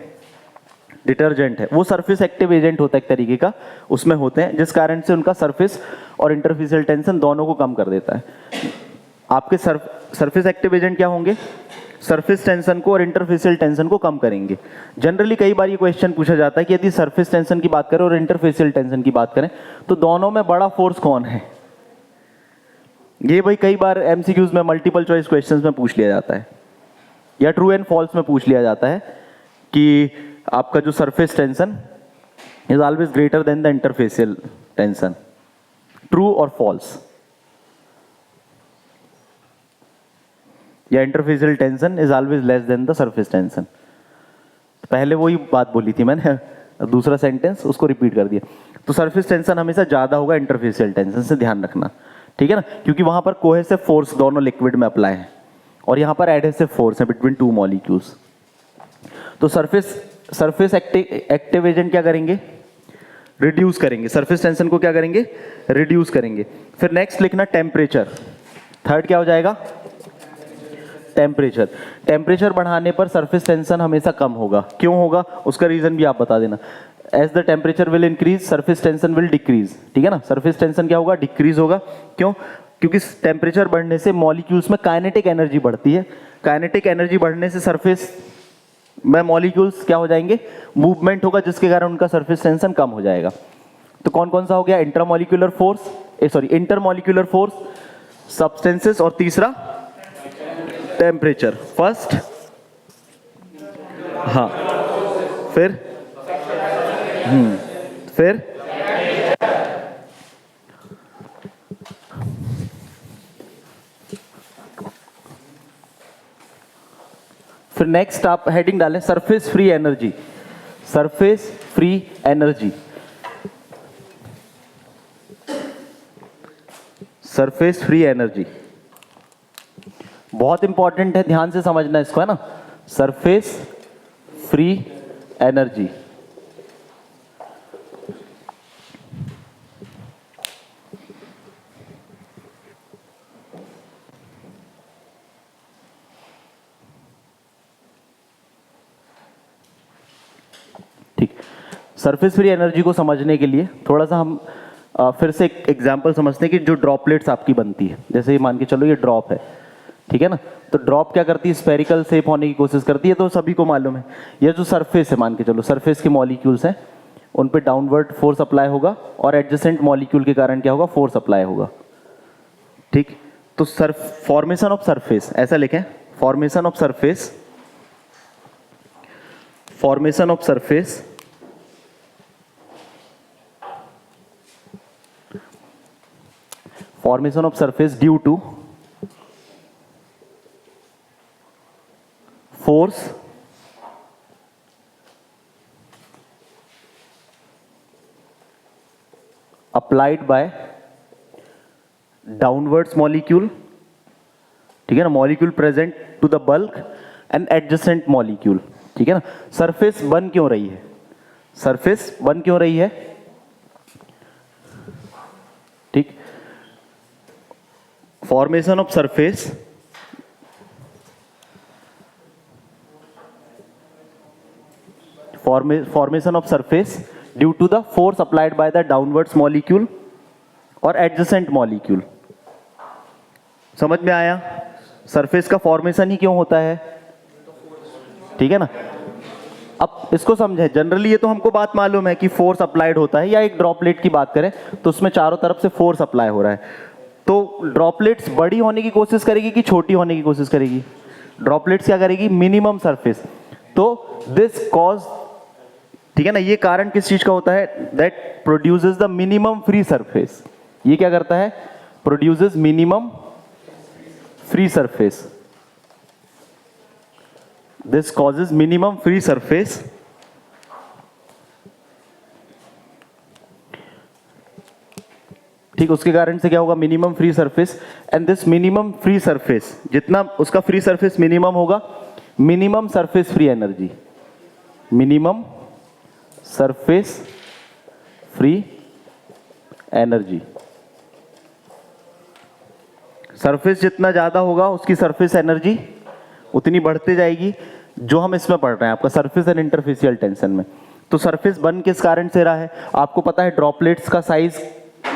डिटर्जेंट है वो सरफेस एक्टिव एजेंट होता है एक तरीके का, उसमें होते हैं, जिस कारण से उनका सरफेस और इंटरफेसियल टेंशन दोनों को कम कर देता है। आपके सरफेस एक्टिव एजेंट क्या होंगे, सरफेस टेंशन को और इंटरफेसियल टेंशन को कम करेंगे। जनरली कई बार ये क्वेश्चन पूछा जाता है कि यदि सरफेस टेंशन की बात करें और इंटरफेसियल टेंशन की बात करें तो दोनों में बड़ा फोर्स कौन है। ये भाई कई बार एमसीक्यूज में मल्टीपल चॉइस क्वेश्चंस में पूछ लिया जाता है, या ट्रू एंड फॉल्स में पूछ लिया जाता है कि आपका जो surface tension is always greater than the interfacial tension, true और फॉल्स, या interfacial tension is always less than the surface tension. पहले वही बात बोली थी मैंने, दूसरा सेंटेंस उसको रिपीट कर दिया। तो सरफेस टेंशन हमेशा ज्यादा होगा इंटरफेसियल टेंशन से, ध्यान रखना, ठीक है ना, क्योंकि वहां पर कोहेसिव फोर्स दोनों लिक्विड में अप्लाई है और यहां पर एडहेसिव फोर्स है बिटवीन टू मॉलिक्यूल्स। तो सरफेस एक्टिव एजेंट क्या करेंगे, रिड्यूस करेंगे, सरफेस टेंशन को क्या करेंगे, रिड्यूस करेंगे। फिर नेक्स्ट लिखना टेम्परेचर, थर्ड क्या हो जाएगा, टेम्परेचर। टेम्परेचर बढ़ाने पर सरफेस टेंशन हमेशा कम होगा, क्यों होगा उसका रीजन भी आप बता देना। As the temperature will increase surface tension will decrease, ठीक है ना, सरफेस टेंशन क्या होगा, डिक्रीज होगा। क्यों, क्योंकि टेम्परेचर बढ़ने से मॉलिक्यूल्स में काइनेटिक एनर्जी बढ़ती है, काइनेटिक एनर्जी बढ़ने से सरफेस में मॉलिक्यूल्स क्या हो जाएंगे, मूवमेंट होगा, जिसके कारण उनका सरफेस टेंशन कम हो जाएगा। तो कौन कौन सा हो गया, intermolecular force, intermolecular force, substances, और तीसरा टेम्परेचर। फर्स्ट, हाँ, फिर फिर नेक्स्ट आप हेडिंग डालें surface free energy, surface free energy, surface free energy बहुत इंपॉर्टेंट है, ध्यान से समझना इसको, है ना। सरफेस फ्री एनर्जी, ठीक। सरफेस फ्री एनर्जी को समझने के लिए थोड़ा सा हम फिर से एक एग्जांपल समझते हैं कि जो ड्रॉपलेट्स आपकी बनती है, जैसे मान के चलो ये ड्रॉप है, ठीक है ना। तो ड्रॉप क्या करती है, स्फेरिकल शेप होने की कोशिश करती है, तो सभी को मालूम है। ये जो सरफेस है, मान के चलो सरफेस के मॉलिक्यूल्स हैं, उन पे डाउनवर्ड फोर्स अप्लाई होगा और एडजेसेंट मॉलिक्यूल के कारण क्या होगा, फोर्स अप्लाई होगा, ठीक। तो फॉर्मेशन ऑफ सरफेस ऐसा लिखें, formation of surface, formation of surface formation of surface due to force applied by downwards molecule, ठीक है ना, molecule present to the bulk and adjacent molecule, ठीक है ना। सरफेस बन क्यों रही है, सरफेस बन क्यों रही है, ठीक। Formation of surface formation of surface due to the force applied by the downwards molecule और adjacent molecule। समझ में आया, सरफेस का फॉर्मेशन ही क्यों होता है, ठीक है ना। अब इसको समझे, जनरली ये तो हमको बात मालूम है कि फोर्स अप्लाइड होता है, या एक ड्रॉपलेट की बात करें तो उसमें चारों तरफ से फोर्स अप्लाई हो रहा है। तो ड्रॉपलेट्स बड़ी होने की कोशिश करेगी कि छोटी होने की कोशिश करेगी, ड्रॉपलेट्स क्या करेगी, मिनिमम सरफेस। तो दिस कॉज, ठीक है ना, ये कारण किस चीज का होता है, that produces the minimum free surface. ये क्या करता है, produces minimum free surface, this causes minimum free surface, ठीक। उसके कारण से क्या होगा, minimum free surface, and this minimum free surface, जितना उसका फ्री सरफेस मिनिमम होगा, minimum surface free energy, minimum surface free energy. Surface जितना ज्यादा होगा उसकी सरफेस एनर्जी उतनी बढ़ती जाएगी, जो हम इसमें पढ़ रहे हैं आपका सरफेस एंड इंटरफेसियल टेंशन में। तो सरफेस बन किस कारण से रहा है, आपको पता है ड्रॉपलेट्स का साइज,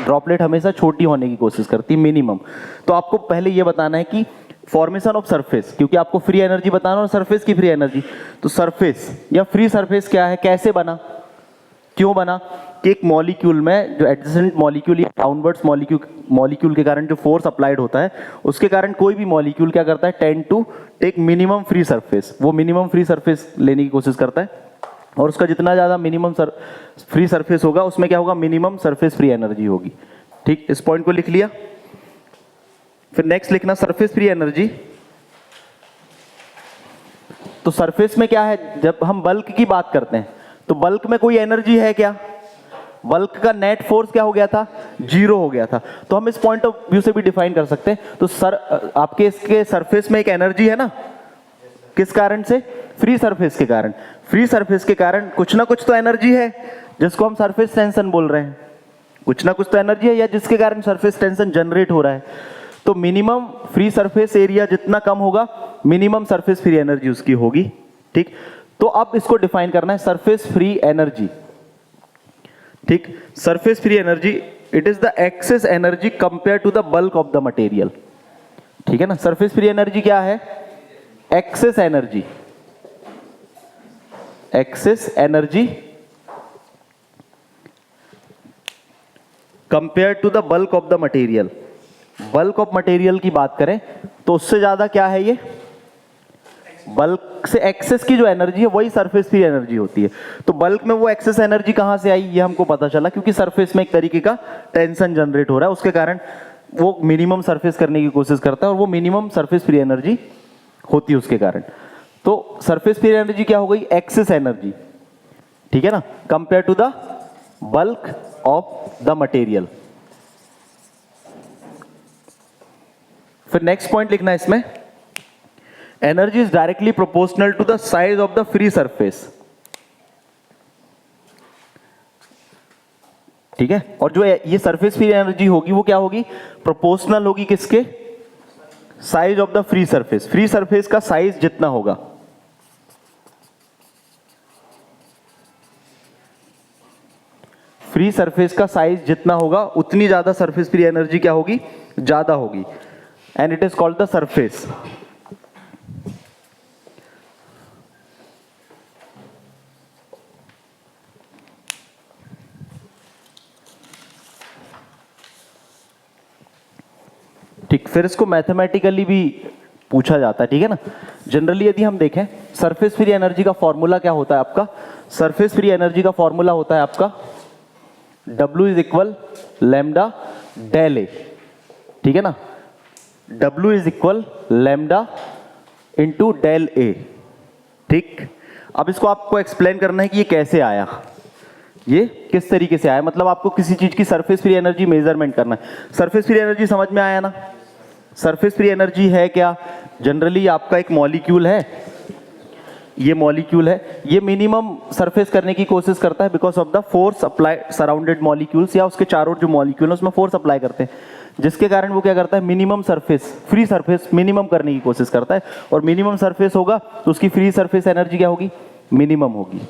ड्रॉपलेट हमेशा छोटी होने की कोशिश करती है, मिनिमम। तो आपको पहले ये बताना है कि फॉर्मेशन ऑफ सरफेस, क्योंकि आपको फ्री एनर्जी बताना और सरफेस की फ्री एनर्जी, तो सरफेस या फ्री सरफेस क्या है, कैसे बना, क्यों बना, कि एक मॉलिक्यूल में जो एडजेसेंट मॉलिक्यूल या डाउनवर्ड्स मॉलिक्यूल के कारण जो फोर्स अप्लाइड होता है, उसके कारण कोई भी मॉलिक्यूल क्या करता है, tend to take minimum free surface, वो मिनिमम फ्री सरफेस लेने की कोशिश करता है, और उसका जितना ज्यादा मिनिमम फ्री सरफेस होगा उसमें क्या होगा, मिनिमम सरफेस फ्री एनर्जी होगी, ठीक। इस पॉइंट को लिख लिया। फिर नेक्स्ट लिखना सरफेस फ्री एनर्जी। तो सरफेस में क्या है, जब हम बल्क की बात करते हैं तो बल्क में कोई एनर्जी है क्या, बल्क का नेट फोर्स क्या हो गया था, 0 हो गया था। तो हम इस पॉइंट ऑफ व्यू से भी डिफाइन कर सकते हैं। तो आपके इसके सरफेस में एक एनर्जी है ना, किस कारण से, फ्री सरफेस के कारण। फ्री सरफेस के कारण कुछ ना कुछ तो एनर्जी है जिसको हम सरफेस टेंशन बोल रहे हैं, कुछ ना कुछ तो एनर्जी है या जिसके कारण सरफेस टेंशन जनरेट हो रहा है। तो मिनिमम फ्री सरफेस एरिया जितना कम होगा, मिनिमम सरफेस फ्री एनर्जी उसकी होगी, ठीक। तो अब इसको डिफाइन करना है, सरफेस फ्री एनर्जी, ठीक। Surface free energy, it is the excess energy compare to the bulk of the material, ठीक है ना। सरफेस फ्री एनर्जी क्या है, excess energy, excess energy compare to the bulk of the material. Bulk of material की बात करें तो उससे ज्यादा क्या है, ये बल्क से एक्सेस की जो एनर्जी है वही सरफेस फ्री एनर्जी होती है। तो बल्क में वो एक्सेस एनर्जी कहां से आई, ये हमको पता चला क्योंकि सरफेस में एक तरीके का टेंशन जनरेट हो रहा है, उसके कारण वो मिनिमम सरफेस करने की कोशिश करता है और वो मिनिमम सरफेस फ्री एनर्जी होती है उसके कारण। तो सरफेस फ्री एनर्जी क्या हो गई? एक्सेस एनर्जी, ठीक है ना, compare to the bulk of the material. फिर नेक्स्ट पॉइंट लिखना है इसमें, energy is directly proportional to the size of the free surface, ठीक है। और जो ये सरफेस फ्री एनर्जी होगी वो क्या होगी? प्रोपोर्शनल होगी किसके? Size of the free surface. Free surface का साइज जितना होगा, फ्री सरफेस का साइज जितना होगा उतनी ज्यादा सरफेस फ्री एनर्जी क्या होगी? ज्यादा होगी, and it is called the surface. ठीक, फिर इसको मैथमेटिकली भी पूछा जाता है, ठीक है ना। जनरली यदि हम देखें, सरफेस फ्री एनर्जी का फॉर्मूला क्या होता है आपका? सरफेस फ्री एनर्जी का फॉर्मूला होता है आपका W is equal lambda del A, ठीक है ना। W is equal lambda into del A, ठीक। अब इसको आपको एक्सप्लेन करना है कि ये कैसे आया, ये किस तरीके से आया, मतलब आपको किसी चीज की सरफेस फ्री एनर्जी मेजरमेंट करना है। सरफेस फ्री एनर्जी समझ में आया ना? सरफेस फ्री एनर्जी है क्या? जनरली आपका एक मॉलिक्यूल है, ये मॉलिक्यूल है, ये मिनिमम सरफेस करने की कोशिश करता है because of the force apply surrounded molecules, या उसके चारों जो मॉलिक्यूल है उसमें फोर्स अप्लाई करते हैं, जिसके कारण वो क्या करता है? Minimum surface, free surface minimum करने की कोशिश करता है। और मिनिमम सरफेस होगा तो उसकी फ्री सरफेस एनर्जी क्या होगी? मिनिमम होगी।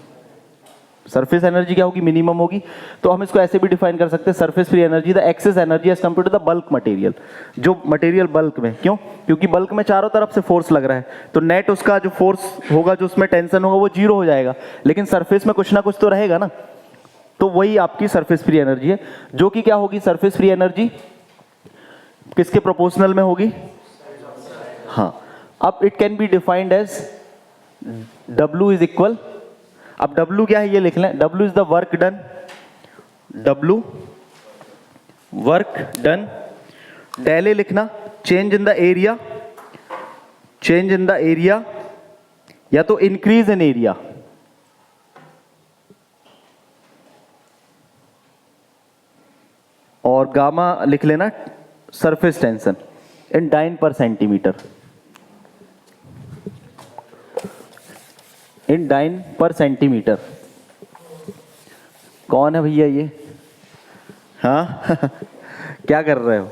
सरफेस एनर्जी क्या होगी? मिनिमम होगी। तो हम इसको ऐसे भी डिफाइन कर सकते हैं, surface free energy the excess energy as compare to the bulk material. जो मटेरियल बल्क में, क्यों? क्योंकि बल्क में चारों तरफ से फोर्स लग रहा है, तो नेट उसका जो फोर्स होगा, जो उसमें टेंशन होगा, वो जीरो हो जाएगा, लेकिन सरफेस में कुछ ना कुछ तो रहेगा ना। तो वही आपकी सरफेस फ्री एनर्जी है, जो कि क्या होगी? सरफेस फ्री एनर्जी किसके प्रोपोर्शनल में होगी? हाँ, अब it can be defined as W is equal, अब W क्या है ये लिख लें, W is the work done, W work done, del A लिखना, change in the area, change in the area या तो इंक्रीज इन एरिया, और गामा लिख लेना surface tension in dyne per centimetre, in dyne per centimetre. कौन है भैया ये? हाँ क्या कर रहे हो?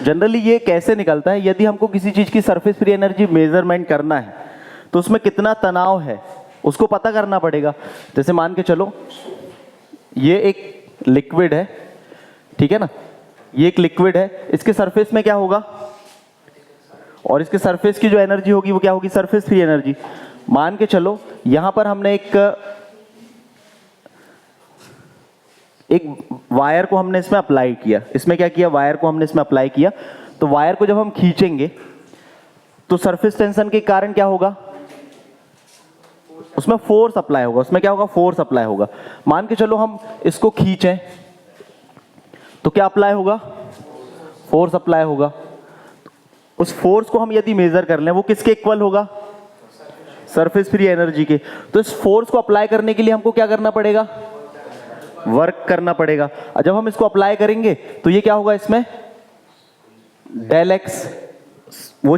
जनरली ये कैसे निकलता है, यदि हमको किसी चीज की सरफेस फ्री एनर्जी मेजरमेंट करना है तो उसमें कितना तनाव है उसको पता करना पड़ेगा। जैसे मान के चलो ये एक लिक्विड है, ठीक है ना, ये एक लिक्विड है, इसके सरफेस में क्या होगा? और इसके सरफेस की जो एनर्जी होगी वो क्या होगी? Surface free energy. मान के चलो यहां पर हमने एक वायर को हमने इसमें अप्लाई किया, इसमें क्या किया? वायर को हमने इसमें अप्लाई किया, तो वायर को जब हम खींचेंगे तो सरफेस टेंशन के कारण क्या होगा? उसमें फोर्स अप्लाई होगा, उसमें क्या होगा? फोर्स अप्लाई होगा। मान के चलो हम इसको खींचें तो क्या अप्लाई होगा? फोर्स अप्लाई होगा। उस फोर्स को हम यदि मेजर कर लें, वो किसके इक्वल होगा? सरफेस फ्री एनर्जी के। तो इस फोर्स को अप्लाई करने के लिए हमको क्या करना पड़ेगा? वर्क करना पड़ेगा। और जब हम इसको अप्लाई करेंगे तो ये क्या होगा? इसमें डेल एक्स, वो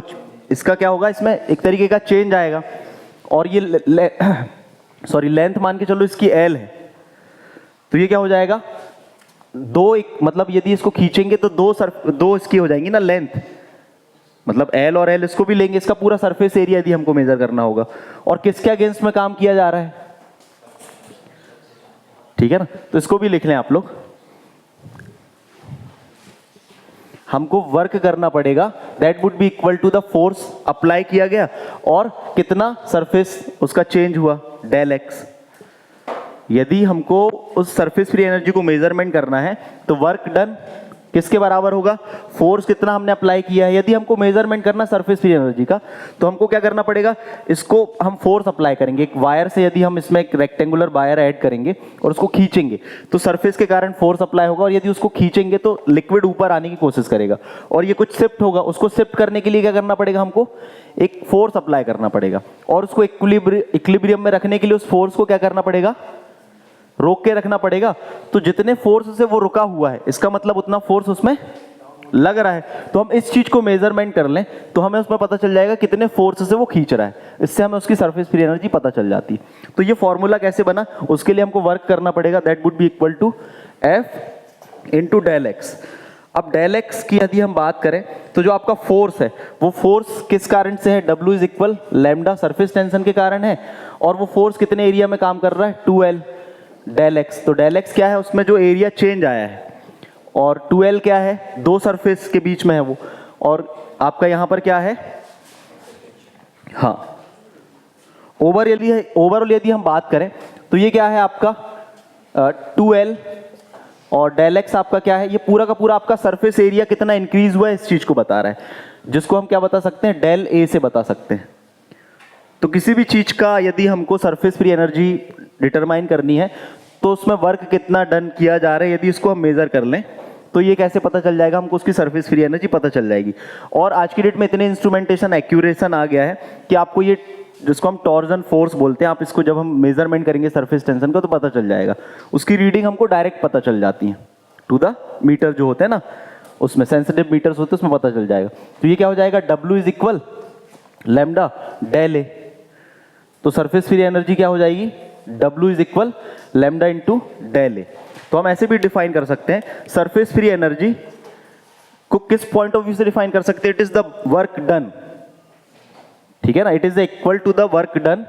इसका क्या होगा? इसमें एक तरीके का चेंज आएगा। और ये सॉरी लेंथ मान के चलो इसकी एल है, तो ये क्या हो जाएगा? दो एक, मतलब यदि इसको खींचेंगे तो दो इसकी हो जाएंगी ना लेंथ, मतलब एल और एल इसको भी लेंगे, इसका पूरा सरफेस एरिया यदि हमको मेजर करना होगा। और किसके अगेंस्ट में काम किया जा रहा है? ठीक है ना, तो इसको भी लिख लें आप लोग। हमको वर्क करना पड़ेगा, that would be equal to the force apply किया गया और कितना सरफेस उसका चेंज हुआ, डेल एक्स। यदि हमको उस सरफेस फ्री एनर्जी को मेजरमेंट करना है तो वर्क डन किसके बराबर होगा? फोर्स कितना हमने अप्लाई किया है। यदि हमको मेजरमेंट करना सरफेस फ्री एनर्जी का, तो हमको क्या करना पड़ेगा, इसको हम फोर्स अप्लाई करेंगे। एक वायर से यदि हम इसमें एक रेक्टेंगुलर वायर ऐड करेंगे और उसको खींचेंगे तो सरफेस के कारण फोर्स अप्लाई होगा, और यदि उसको खींचेंगे तो लिक्विड ऊपर आने की कोशिश करेगा और ये कुछ शिफ्ट होगा। उसको शिफ्ट करने के लिए क्या करना पड़ेगा, हमको एक फोर्स अप्लाई करना पड़ेगा, और उसको इक्विलिब्रियम में रखने के लिए उस फोर्स को क्या करना पड़ेगा, रोक के रखना पड़ेगा। तो जितने फोर्स से वो रुका हुआ है, इसका मतलब उतना फोर्स उसमें लग रहा है। तो हम इस चीज को मेजरमेंट कर लें तो हमें उसमें पता चल जाएगा कितने फोर्स से वो खींच रहा है। इससे हमें उसकी सरफेस फ्री एनर्जी पता चल जाती है। तो ये फॉर्मूला कैसे बना, उसके लिए हमको वर्क करना पड़ेगा। That would be equal to F into del x. अब डेल एक्स की यदि हम बात करें तो जो आपका फोर्स है वो फोर्स किस कारण से है, W is equal lambda surface tension के कारण है, और वो फोर्स कितने एरिया में काम कर रहा है, 2L डेल एक्स। तो डेल एक्स क्या है, उसमें जो एरिया चेंज आया है, और 2L क्या है, दो सरफेस के बीच में है वो, और आपका यहां पर क्या है, हाँ ओवरऑल यदि हम बात करें तो ये क्या है आपका 2L, और डेल एक्स आपका क्या है, ये पूरा का पूरा आपका सरफेस एरिया कितना इंक्रीज हुआ है इस चीज को बता रहा है, जिसको हम क्या बता सकते हैं, डेल ए से बता सकते हैं। तो किसी भी चीज का यदि हमको सरफेस फ्री एनर्जी डिटरमाइन करनी है तो उसमें वर्क कितना डन किया जा रहा है, यदि इसको हम मेजर कर लें तो ये कैसे पता चल जाएगा, हमको उसकी सरफेस फ्री एनर्जी पता चल जाएगी। और आज की डेट में इतने इंस्ट्रूमेंटेशन एक्यूरेशन आ गया है कि आपको ये, जिसको हम टॉर्जन फोर्स बोलते हैं, आप इसको जब हम मेजरमेंट करेंगे सरफेस टेंशन का तो पता चल जाएगा। उसकी रीडिंग हमको डायरेक्ट पता चल जाती है, टू द मीटर जो होते हैं ना, उसमें सेंसिटिव मीटर्स होते हैं, उसमें पता चल जाएगा। तो ये क्या हो जाएगा, W is equal lambda del A. तो सरफेस फ्री एनर्जी क्या हो जाएगी, W is equal lambda into del A. तो हम ऐसे भी डिफाइन कर सकते हैं सरफेस फ्री एनर्जी को, किस पॉइंट ऑफ व्यू से डिफाइन कर सकते हैं, it is the work done, ठीक है ना, it is equal to the work done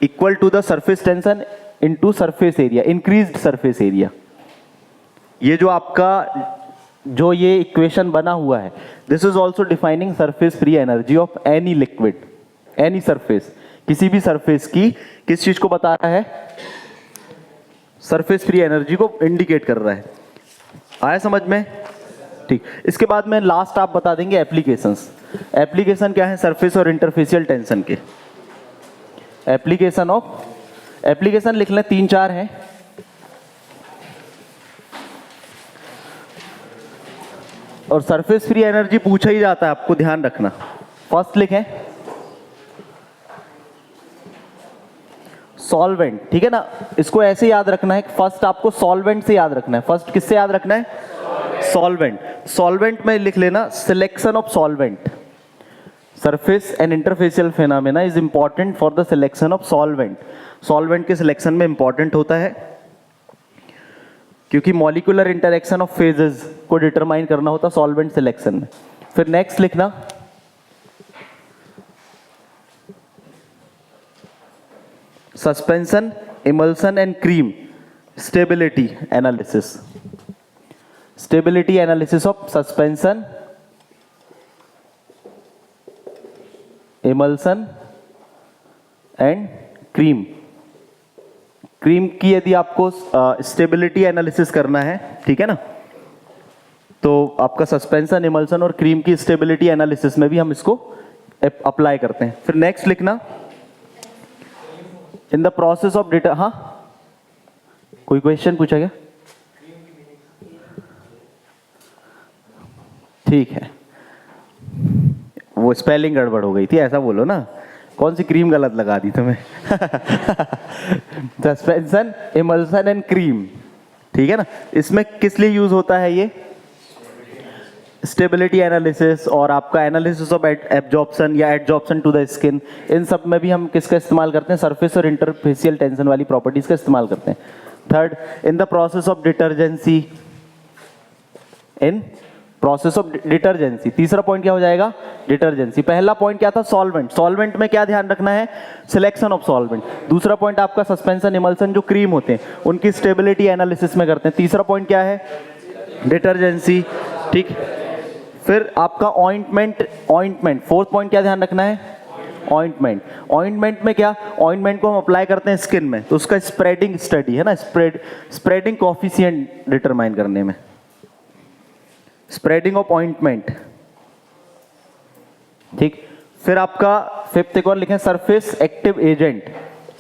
equal to the surface tension into surface area, increased surface area. ये जो आपका जो ये इक्वेशन बना हुआ है, this is also defining surface free energy of any liquid, any surface, किसी भी सरफेस की किस चीज को बता रहा है, सरफेस फ्री एनर्जी को इंडिकेट कर रहा है। आया समझ में, ठीक। इसके बाद में लास्ट आप बता देंगे एप्लीकेशंस। एप्लीकेशन क्या है सरफेस और इंटरफेसियल टेंशन के, एप्लीकेशन लिख लें, 3-4 हैं। और सरफेस फ्री एनर्जी पूछा ही जाता है, आपको ध्यान रखना। फर्स्ट लिखें सॉल्वेंट, ठीक है ना, इसको ऐसे याद रखना है, फर्स्ट आपको सॉल्वेंट से याद रखना है। फर्स्ट किससे याद रखना है, सॉल्वेंट। सॉल्वेंट में लिख लेना selection of solvent. Surface and interfacial phenomena is important for the selection of solvent. Solvent के सिलेक्शन में इंपॉर्टेंट होता है क्योंकि मॉलिक्यूलर इंटरेक्शन ऑफ फेजेस को डिटरमाइन करना होता है सॉल्वेंट सिलेक्शन में। फिर नेक्स्ट लिखना suspension, emulsion and cream stability analysis. Stability analysis of suspension, emulsion and cream. Cream की यदि आपको स्टेबिलिटी एनालिसिस करना है, ठीक है ना, तो आपका सस्पेंशन, इमल्सन और क्रीम की स्टेबिलिटी एनालिसिस में भी हम इसको अप्लाई करते हैं। फिर नेक्स्ट लिखना इन द प्रोसेस ऑफ डेटा। हाँ, कोई क्वेश्चन पूछा गया? ठीक है, वो स्पेलिंग गड़बड़ हो गई थी, ऐसा बोलो ना, कौन सी क्रीम गलत लगा दी तुम्हें। सस्पेंशन, इमल्सन एंड क्रीम, ठीक है ना। इसमें किस लिए यूज होता है ये, स्टेबिलिटी एनालिसिस और आपका एनालिसिस ऑफ एब्जॉर्प्शन या एडजॉर्प्शन टू द स्किन। इन सब में भी हम किसका इस्तेमाल करते हैं, सरफेस और इंटरफेसियल टेंशन वाली प्रॉपर्टीज का इस्तेमाल करते हैं। Third, in the process of detergency, in process of detergency. तीसरा पॉइंट क्या हो जाएगा, डिटर्जेंसी। पहला पॉइंट क्या था, सॉल्वेंट। सॉल्वेंट में क्या ध्यान रखना है, सिलेक्शन ऑफ सॉल्वेंट। दूसरा पॉइंट आपका सस्पेंशन, इमल्सन जो क्रीम होते हैं उनकी स्टेबिलिटी एनालिसिस में करते हैं। तीसरा पॉइंट क्या है, डिटर्जेंसी, ठीक। फिर आपका ऑइंटमेंट। फोर्थ पॉइंट क्या ध्यान रखना है, ऑइंटमेंट। ऑइंटमेंट में क्या, ऑइंटमेंट को हम अप्लाई करते हैं स्किन में, तो उसका स्प्रेडिंग स्टडी है ना, स्प्रेडिंग कोफिशिएंट डिटरमाइन करने में। स्प्रेडिंग ऑफ ऑइंटमेंट, ठीक। फिर आपका फिफ्थ एक और लिखें, surface active agent,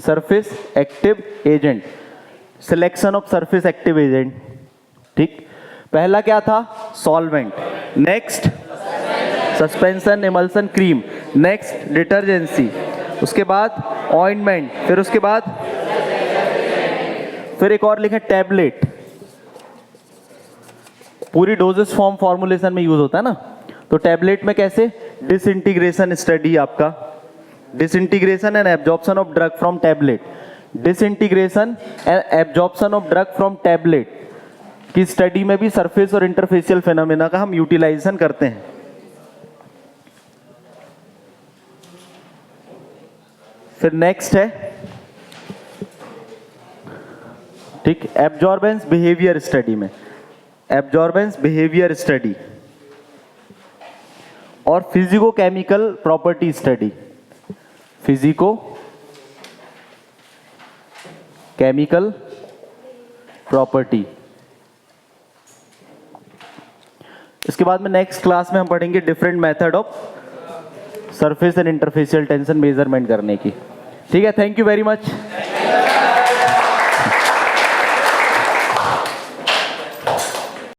surface active agent, selection of surface active agent, ठीक। पहला क्या था, solvent, next suspension, emulsion, cream, next detergency, उसके बाद ऑइंटमेंट, फिर उसके बाद फिर एक और लिखें टैबलेट, पूरी डोजेस फॉर्म फॉर्मुलेशन में यूज होता है ना, तो टैबलेट में कैसे, डिसइंटीग्रेशन स्टडी आपका, disintegration and absorption of drug from tablet, disintegration and absorption of drug from tablet की स्टडी में भी सरफेस और इंटरफेशियल फेनोमेना का हम यूटिलाइजेशन करते हैं। फिर नेक्स्ट है, ठीक, एब्जॉर्बेंस बिहेवियर स्टडी में, एब्जॉर्बेंस बिहेवियर स्टडी और physico chemical property study, physico chemical property. इसके बाद में नेक्स्ट क्लास में हम पढ़ेंगे different method of surface and interfacial tension measurement करने की, ठीक है। Thank you very much.